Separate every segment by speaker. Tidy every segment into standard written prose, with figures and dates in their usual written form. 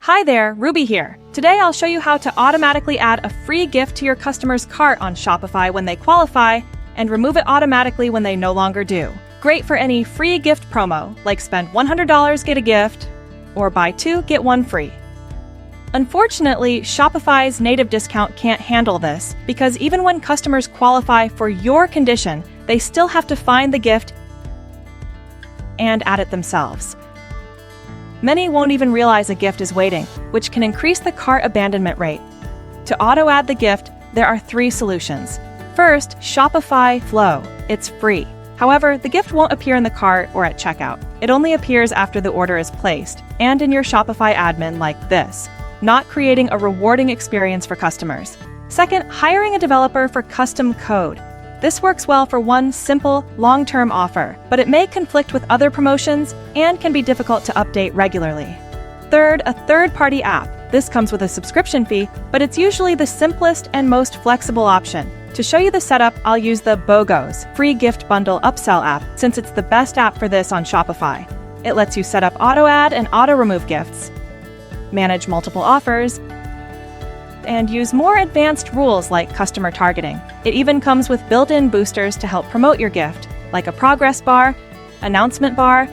Speaker 1: Hi there, Ruby here. Today I'll show you how to automatically add a free gift to your customer's cart on Shopify when they qualify and remove it automatically when they no longer do. Great for any free gift promo, like spend $100, get a gift, or buy 2, get 1 free. Unfortunately, Shopify's native discount can't handle this because even when customers qualify for your condition, they still have to find the gift and add it themselves. Many won't even realize a gift is waiting, which can increase the cart abandonment rate. To auto-add the gift, there are 3 solutions. First, Shopify Flow. It's free. However, the gift won't appear in the cart or at checkout. It only appears after the order is placed and in your Shopify admin like this, not creating a rewarding experience for customers. Second, hiring a developer for custom code. This works well for one simple, long-term offer, but it may conflict with other promotions and can be difficult to update regularly. Third, a third-party app. This comes with a subscription fee, but it's usually the simplest and most flexible option. To show you the setup, I'll use the BOGOS free gift bundle upsell app since it's the best app for this on Shopify. It lets you set up auto-add and auto-remove gifts, manage multiple offers, and use more advanced rules like customer targeting. It even comes with built-in boosters to help promote your gift, like a progress bar, announcement bar,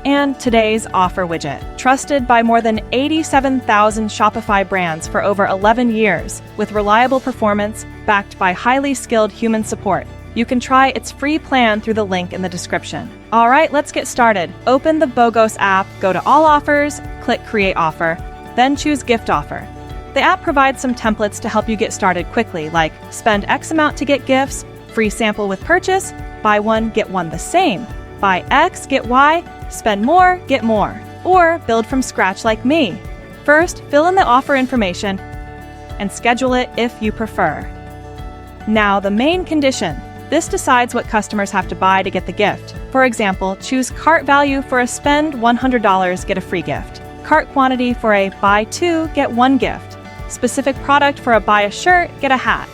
Speaker 1: and today's offer widget. Trusted by more than 87,000 Shopify brands for over 11 years, with reliable performance backed by highly skilled human support. You can try its free plan through the link in the description. All right, let's get started. Open the BOGOS app, go to All Offers, click Create Offer, then choose Gift Offer. The app provides some templates to help you get started quickly, like spend X amount to get gifts, free sample with purchase, buy 1, get 1 the same, buy X, get Y, spend more, get more, or build from scratch like me. First, fill in the offer information and schedule it if you prefer. Now, the main condition. This decides what customers have to buy to get the gift. For example, choose cart value for a spend $100, get a free gift. Cart quantity for a buy 2, get 1 gift. Specific product for a buy a shirt, get a hat.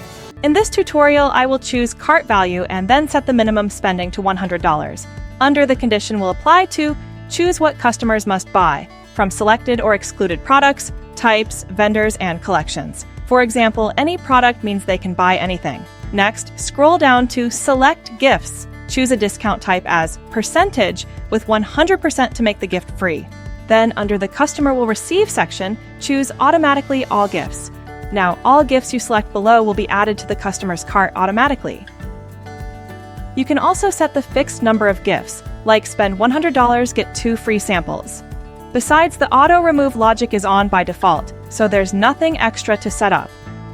Speaker 1: In this tutorial, I will choose cart value and then set the minimum spending to $100. Under the condition will apply to, choose what customers must buy, from selected or excluded products, types, vendors, and collections. For example, any product means they can buy anything. Next, scroll down to Select Gifts. Choose a discount type as percentage with 100% to make the gift free. Then, under the Customer Will Receive section, choose Automatically All Gifts. Now, all gifts you select below will be added to the customer's cart automatically. You can also set the fixed number of gifts, like spend $100, get 2 free samples. Besides, the auto-remove logic is on by default, so there's nothing extra to set up.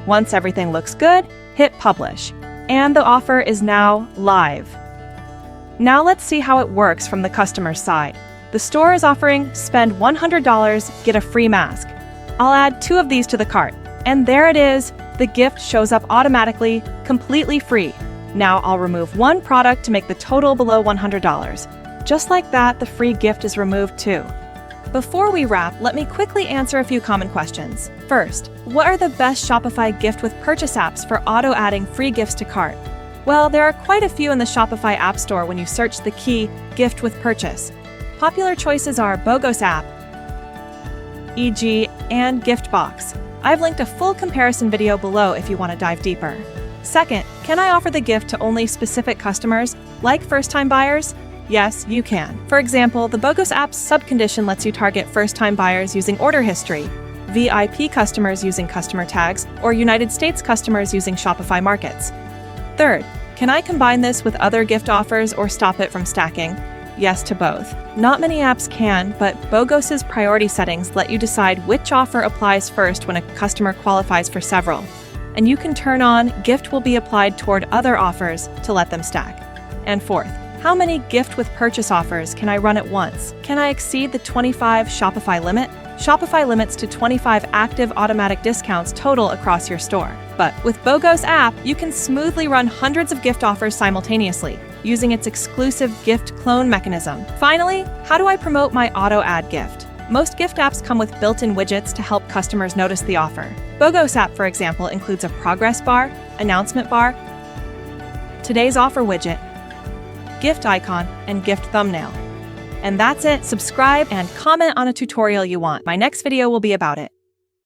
Speaker 1: Once everything looks good, hit Publish. And the offer is now live. Now let's see how it works from the customer's side. The store is offering spend $100, get a free mask. I'll add 2 of these to the cart. And there it is, the gift shows up automatically, completely free. Now I'll remove 1 product to make the total below $100. Just like that, the free gift is removed too. Before we wrap, let me quickly answer a few common questions. First, what are the best Shopify gift with purchase apps for auto-adding free gifts to cart? Well, there are quite a few in the Shopify App Store when you search the key gift with purchase. Popular choices are BOGOS app, e.g., and Giftbox. I've linked a full comparison video below if you want to dive deeper. Second, can I offer the gift to only specific customers, like first-time buyers? Yes, you can. For example, the BOGOS app's subcondition lets you target first-time buyers using order history, VIP customers using customer tags, or United States customers using Shopify Markets. Third, can I combine this with other gift offers or stop it from stacking? Yes to both. Not many apps can, but BOGOS's priority settings let you decide which offer applies first when a customer qualifies for several. And you can turn on gift will be applied toward other offers to let them stack. And fourth, how many gift with purchase offers can I run at once? Can I exceed the 25 Shopify limit? Shopify limits to 25 active automatic discounts total across your store. But with BOGOS app, you can smoothly run hundreds of gift offers simultaneously, using its exclusive gift clone mechanism. Finally, how do I promote my auto-add gift? Most gift apps come with built-in widgets to help customers notice the offer. BOGOS app, for example, includes a progress bar, announcement bar, today's offer widget, gift icon, and gift thumbnail. And that's it. Subscribe and comment on a tutorial you want. My next video will be about it.